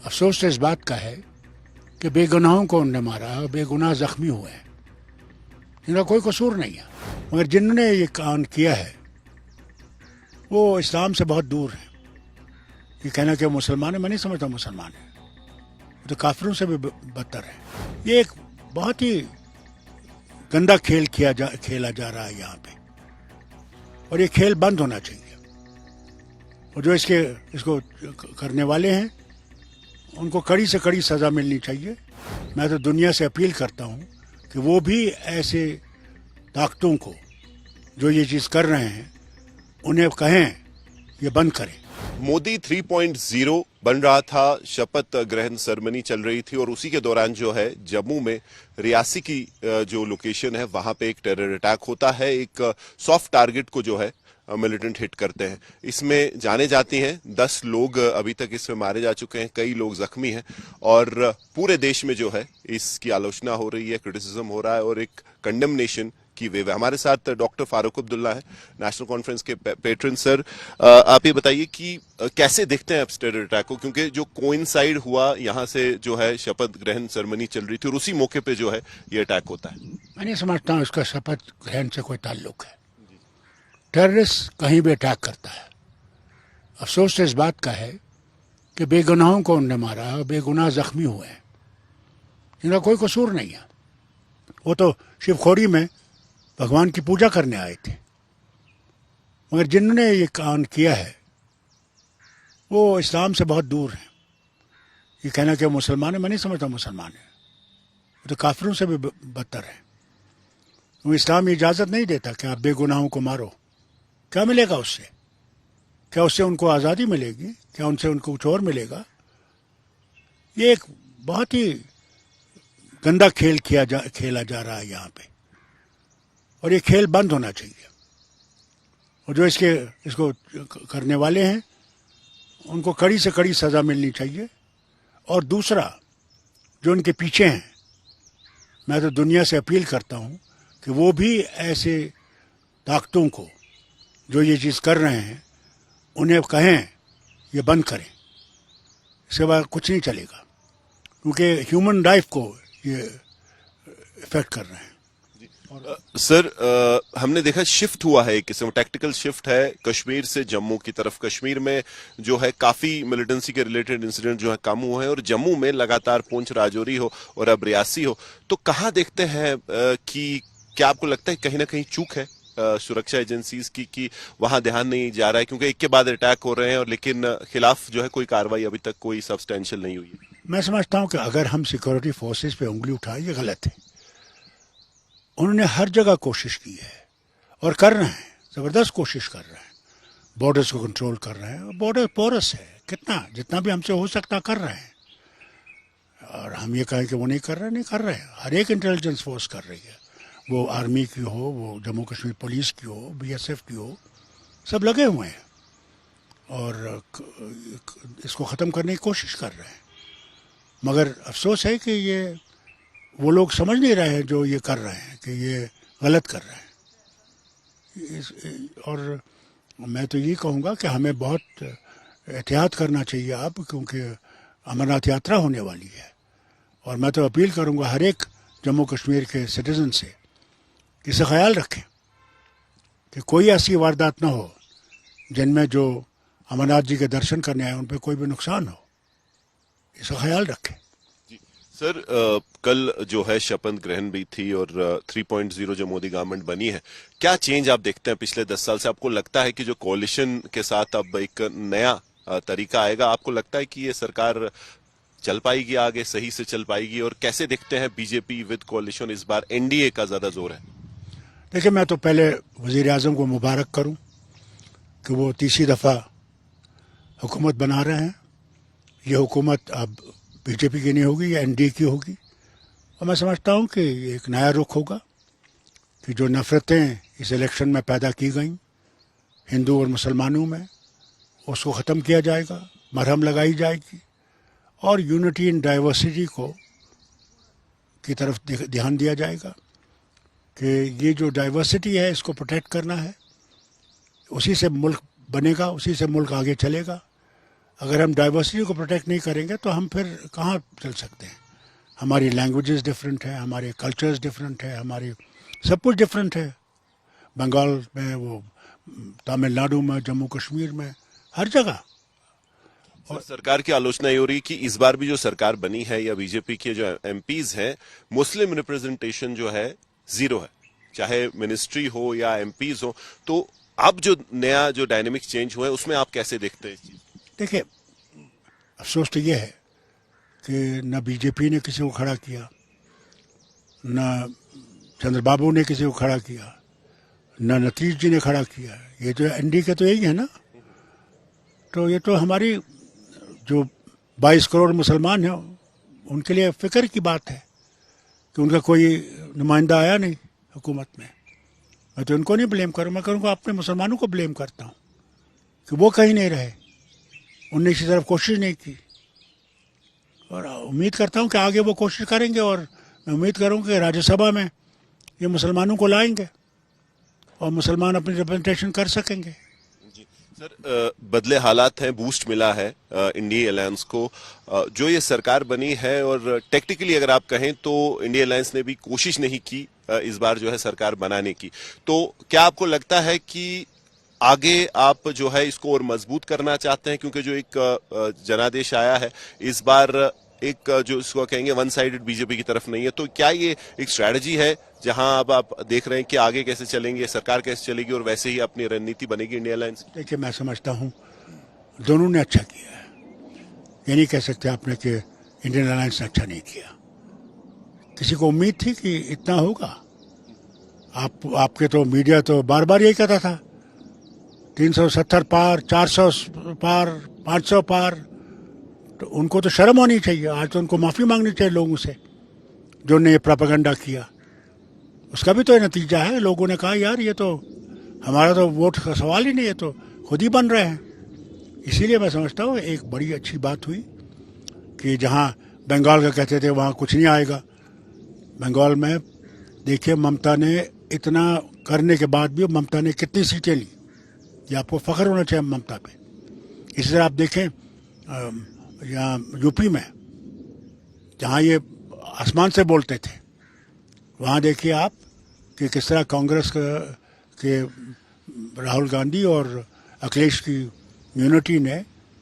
अफसोस तो इस बात का है कि बेगुनाहों को उनने मारा, बेगुनाह जख्मी हुए हैं, इनका कोई कसूर नहीं है। मगर जिन्होंने ये कांड किया है वो इस्लाम से बहुत दूर है। ये कहना कि मुसलमान है, मैं नहीं समझता मुसलमान है, वो तो काफिरों से भी बदतर है। ये एक बहुत ही गंदा खेल खेला जा रहा है यहाँ पे, और ये खेल बंद होना चाहिए। और जो इसको करने वाले हैं उनको कड़ी से कड़ी सज़ा मिलनी चाहिए। मैं तो दुनिया से अपील करता हूँ कि वो भी ऐसे ताकतों को जो ये चीज़ कर रहे हैं उन्हें कहें ये बंद करें। मोदी 3.0 बन रहा था, शपथ ग्रहण सेरेमनी चल रही थी और उसी के दौरान जो है जम्मू में रियासी की जो लोकेशन है वहां पे एक टेरर अटैक होता है। एक सॉफ्ट टारगेट को जो है मिलिटेंट हिट करते हैं। इसमें जाने जाती हैं 10 लोग अभी तक इसमें मारे जा चुके हैं, कई लोग जख्मी हैं और पूरे देश में जो है इसकी आलोचना हो रही है, क्रिटिसिज्म हो रहा है और एक कंडेमनेशन की वेव है। हमारे साथ डॉक्टर फारूक अब्दुल्ला है, नेशनल कॉन्फ्रेंस के पेट्रन। सर, आप ये बताइए कि कैसे देखते हैं आप टेरर अटैक को, क्योंकि जो कोइंसाइड हुआ यहाँ से जो है शपथ ग्रहण सेरेमनी चल रही थी और उसी मौके पे जो है ये अटैक होता है। मैं नहीं समझता हूँ इसका शपथ ग्रहण से कोई ताल्लुक है। टेररिस्ट कहीं भी अटैक करता है। अफसोस तो इस बात का है कि बेगुनाहों को उनने मारा, बेगुनाह जख्मी हुए हैं, इनका कोई कसूर नहीं है। वो तो शिवखोरी में भगवान की पूजा करने आए थे। मगर जिन्होंने ये कांड किया है वो इस्लाम से बहुत दूर है। ये कहना कि मुसलमान है, मैं नहीं समझता मुसलमान है, वो तो काफिरों से भी बदतर है। वो इस्लाम इजाज़त नहीं देता कि आप बेगुनाहों को मारो। क्या मिलेगा उससे? क्या उससे उनको आज़ादी मिलेगी? क्या उनसे उनको कुछ और मिलेगा? ये एक बहुत ही गंदा खेल खेला जा रहा है यहाँ पे, और ये खेल बंद होना चाहिए। और जो इसको करने वाले हैं उनको कड़ी से कड़ी सज़ा मिलनी चाहिए। और दूसरा, जो उनके पीछे हैं, मैं तो दुनिया से अपील करता हूँ कि वो भी ऐसे ताकतों को जो ये चीज़ कर रहे हैं उन्हें कहें ये बंद करें। इसके बाद कुछ नहीं चलेगा, क्योंकि ह्यूमन लाइफ को ये इफेक्ट कर रहे हैं। सर, हमने देखा शिफ्ट हुआ है, एक किस्म टैक्टिकल शिफ्ट है कश्मीर से जम्मू की तरफ। कश्मीर में जो है काफी मिलिटेंसी के रिलेटेड इंसिडेंट जो है कम हुए हैं और जम्मू में लगातार पुंछ, राजौरी हो और अब रियासी हो। तो कहाँ देखते हैं कि क्या आपको लगता है कहीं ना कहीं चूक है सुरक्षा एजेंसीज की कि वहां ध्यान नहीं जा रहा है, क्योंकि एक के बाद अटैक हो रहे हैं और लेकिन खिलाफ जो है कोई कार्रवाई अभी तक कोई सब्सटेंशियल नहीं हुई है? मैं समझता हूँ कि अगर हम सिक्योरिटी फोर्सेस पे उंगली उठाए ये गलत है। उन्होंने हर जगह कोशिश की है और कर रहे हैं, ज़बरदस्त कोशिश कर रहे हैं। बॉर्डर्स को कंट्रोल कर रहे हैं। बॉर्डर पोरस है, जितना भी हमसे हो सकता कर रहे हैं। और हम ये कहें कि वो नहीं कर रहे, नहीं कर रहे हैं। हर एक इंटेलिजेंस फोर्स कर रही है, वो आर्मी की हो, वो जम्मू कश्मीर पुलिस की हो, BSF की हो, सब लगे हुए हैं और इसको ख़त्म करने की कोशिश कर रहे हैं। मगर अफसोस है कि ये वो लोग समझ नहीं रहे हैं जो ये कर रहे हैं कि ये गलत कर रहे हैं। और मैं तो ये कहूँगा कि हमें बहुत एहतियात करना चाहिए अब, क्योंकि अमरनाथ यात्रा होने वाली है। और मैं तो अपील करूँगा हर एक जम्मू कश्मीर के सिटीज़न से कि इसे ख्याल रखें कि कोई ऐसी वारदात ना हो जिनमें जो अमरनाथ जी के दर्शन करने आए उन पर कोई भी नुकसान हो। इसका ख्याल रखें। सर, कल जो है शपथ ग्रहण भी थी और 3.0 जो मोदी गवर्नमेंट बनी है, क्या चेंज आप देखते हैं पिछले 10 साल से? आपको लगता है कि जो कोalition के साथ अब एक नया तरीका आएगा? आपको लगता है कि ये सरकार चल पाएगी आगे, सही से चल पाएगी? और कैसे देखते हैं बीजेपी विद कोalition इस बार NDA का ज्यादा जोर है? देखिए, मैं तो पहले वजीर आज़म को मुबारक करूं कि वो तीसरी दफ़ा हुकूमत बना रहे हैं। ये हुकूमत अब बीजेपी की नहीं होगी, ये NDA की होगी। और मैं समझता हूँ कि एक नया रुख होगा कि जो नफ़रतें इस इलेक्शन में पैदा की गई हिंदू और मुसलमानों में, उसको ख़त्म किया जाएगा, मरहम लगाई जाएगी और यूनिटी इन डाइवर्सिटी की तरफ ध्यान दिया जाएगा कि ये जो डाइवर्सिटी है इसको प्रोटेक्ट करना है। उसी से मुल्क बनेगा, उसी से मुल्क आगे चलेगा। अगर हम डाइवर्सिटी को प्रोटेक्ट नहीं करेंगे तो हम फिर कहाँ चल सकते हैं। हमारी लैंग्वेजेस डिफरेंट है, हमारे कल्चर्स डिफरेंट है, हमारी सब कुछ डिफरेंट है। बंगाल में, वो तमिलनाडु में, जम्मू कश्मीर में, हर जगह। और सरकार की आलोचना ये हो रही है कि इस बार भी जो सरकार बनी है या बीजेपी के जो एमपीज हैं, मुस्लिम रिप्रेजेंटेशन जो है जीरो है, चाहे मिनिस्ट्री हो या एमपीज हो। तो अब जो नया जो डायनेमिक चेंज हुआ है उसमें आप कैसे देखते हैं इस चीज? देखिए, अफसोस तो ये है कि न बीजेपी ने किसी को खड़ा किया, न चंद्रबाबू ने किसी को खड़ा किया, न नीतीश जी ने खड़ा किया। ये जो एनडी के तो यही है ना। तो ये तो हमारी जो 22 करोड़ मुसलमान हैं उनके लिए फिक्र की बात है कि उनका कोई नुमाइंदा आया नहीं हुकूमत में। मैं तो उनको नहीं ब्लेम करूँ, मैं करूँगा अपने मुसलमानों को ब्लेम करता हूँ कि वो कहीं नहीं रहे, उनने इसी तरफ कोशिश नहीं की। और उम्मीद करता हूँ कि आगे वो कोशिश करेंगे, और मैं उम्मीद करूँगा कि राज्यसभा में ये मुसलमानों को लाएंगे और मुसलमान अपनी रिप्रेजेंटेशन कर सकेंगे। सर, बदले हालात हैं, बूस्ट मिला है इंडिया अलायंस को, जो ये सरकार बनी है, और टेक्निकली अगर आप कहें तो इंडिया अलायंस ने भी कोशिश नहीं की इस बार जो है सरकार बनाने की। तो क्या आपको लगता है कि आगे आप जो है इसको और मजबूत करना चाहते हैं, क्योंकि जो एक जनादेश आया है इस बार, एक जो इसको कहेंगे वन साइडेड बीजेपी की तरफ नहीं है, तो क्या ये एक स्ट्रैटेजी है जहां अब आप देख रहे हैं कि आगे कैसे चलेंगे, सरकार कैसे चलेगी और वैसे ही अपनी रणनीति बनेगी इंडिया अलायंस? देखिए, मैं समझता हूँ दोनों ने अच्छा किया है। ये नहीं कह सकते आपने कि इंडियन अलायंस ने अच्छा नहीं किया। किसी को उम्मीद थी कि इतना होगा? आपके तो मीडिया तो बार बार यही कहता था 370 पार, 400 पार, 500 पार। तो उनको तो शर्म होनी चाहिए। आज तो उनको माफ़ी मांगनी चाहिए लोगों से जो ने ये प्रोपेगेंडा किया। उसका भी तो नतीजा है, लोगों ने कहा यार ये तो हमारा तो वोट का सवाल ही नहीं, है तो खुद ही बन रहे हैं। इसीलिए मैं समझता हूँ एक बड़ी अच्छी बात हुई कि जहाँ बंगाल का कहते थे वहाँ कुछ नहीं आएगा, बंगाल में देखिए ममता ने इतना करने के बाद भी ममता ने कितनी सीटें ली। ये आपको फ़ख्र होना चाहिए ममता पे। इसी तरह आप देखें यहाँ यूपी में जहाँ ये आसमान से बोलते थे, वहाँ देखिए आप कि किस तरह कांग्रेस के राहुल गांधी और अखिलेश की यूनिटी ने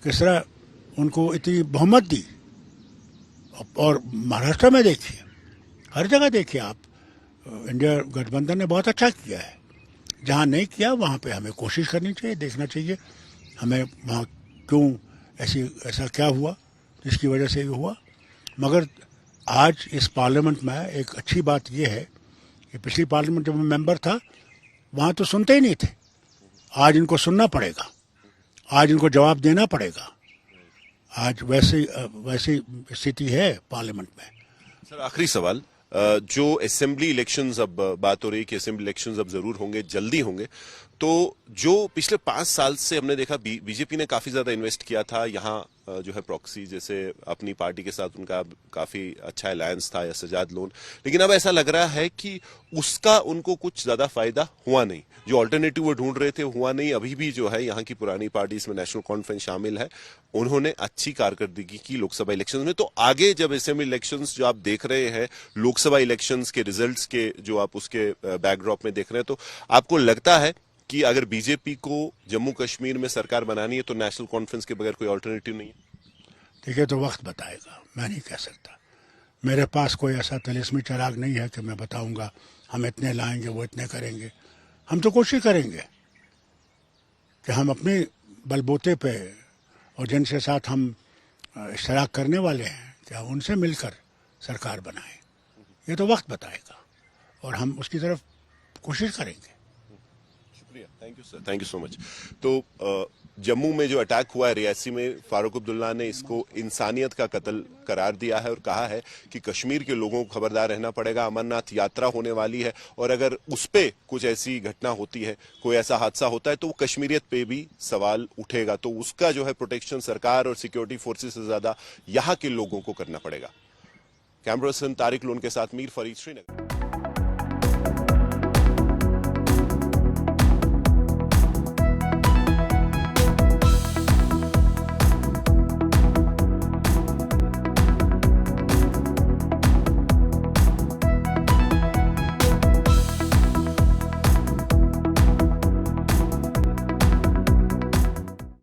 किस तरह उनको इतनी बहुमत दी। और महाराष्ट्र में देखिए, हर जगह देखिए आप, इंडिया गठबंधन ने बहुत अच्छा किया है। जहाँ नहीं किया वहाँ पे हमें कोशिश करनी चाहिए, देखना चाहिए हमें वहाँ क्यों ऐसा क्या हुआ जिसकी वजह से ये हुआ। मगर आज इस पार्लियामेंट में एक अच्छी बात यह है कि पिछली पार्लियामेंट जब मैं मेंबर था वहाँ तो सुनते ही नहीं थे। आज इनको सुनना पड़ेगा, आज इनको जवाब देना पड़ेगा। आज वैसी स्थिति है पार्लियामेंट में। सर, आखिरी सवाल, जो असेंबली इलेक्शंस, अब बात हो रही है कि असेंबली इलेक्शंस अब जरूर होंगे, जल्दी होंगे, तो जो पिछले 5 साल से हमने देखा बीजेपी ने काफी ज्यादा इन्वेस्ट किया था यहाँ, जो है प्रॉक्सी जैसे अपनी पार्टी के साथ उनका काफी अच्छा अलायंस था या सजाद लोन, लेकिन अब ऐसा लग रहा है कि उसका उनको कुछ ज्यादा फायदा हुआ नहीं। जो ऑल्टरनेटिव वो ढूंढ रहे थे हुआ नहीं। अभी भी जो है यहाँ की पुरानी पार्टी, इसमें नेशनल कॉन्फ्रेंस शामिल है, उन्होंने अच्छी कारकर्दगी की लोकसभा इलेक्शंस में। तो आगे जब असेंबली इलेक्शंस जो आप देख रहे हैं, लोकसभा इलेक्शंस के रिजल्ट्स के जो आप उसके बैकड्रॉप में देख रहे हैं, तो आपको लगता है कि अगर बीजेपी को जम्मू कश्मीर में सरकार बनानी है तो नेशनल कॉन्फ्रेंस के बगैर कोई ऑल्टरनेटिव नहीं है? देखिए, तो वक्त बताएगा, मैं नहीं कह सकता। मेरे पास कोई ऐसा तिलिस्मी चिराग नहीं है कि मैं बताऊंगा हम इतने लाएंगे, वो इतने करेंगे। हम तो कोशिश करेंगे कि हम अपने बलबूते पे और जिनके साथ हम इश्तराक करने वाले हैं कि हम उनसे मिलकर सरकार बनाएं। ये तो वक्त बताएगा और हम उसकी तरफ कोशिश करेंगे। Thank you sir, thank you so much. तो जम्मू में जो अटैक हुआ है रियासी में, फारूक अब्दुल्ला ने इसको इंसानियत का कत्ल करार दिया है और कहा है कि कश्मीर के लोगों को खबरदार रहना पड़ेगा। अमरनाथ यात्रा होने वाली है और अगर उस पे कुछ ऐसी घटना होती है, कोई ऐसा हादसा होता है, तो वो कश्मीरियत पे भी सवाल उठेगा। तो उसका जो है प्रोटेक्शन सरकार और सिक्योरिटी फोर्सेस से ज्यादा यहाँ के लोगों को करना पड़ेगा। कैमरा पर्सन तारिक लोन के साथ मीर फरीद, श्रीनगर।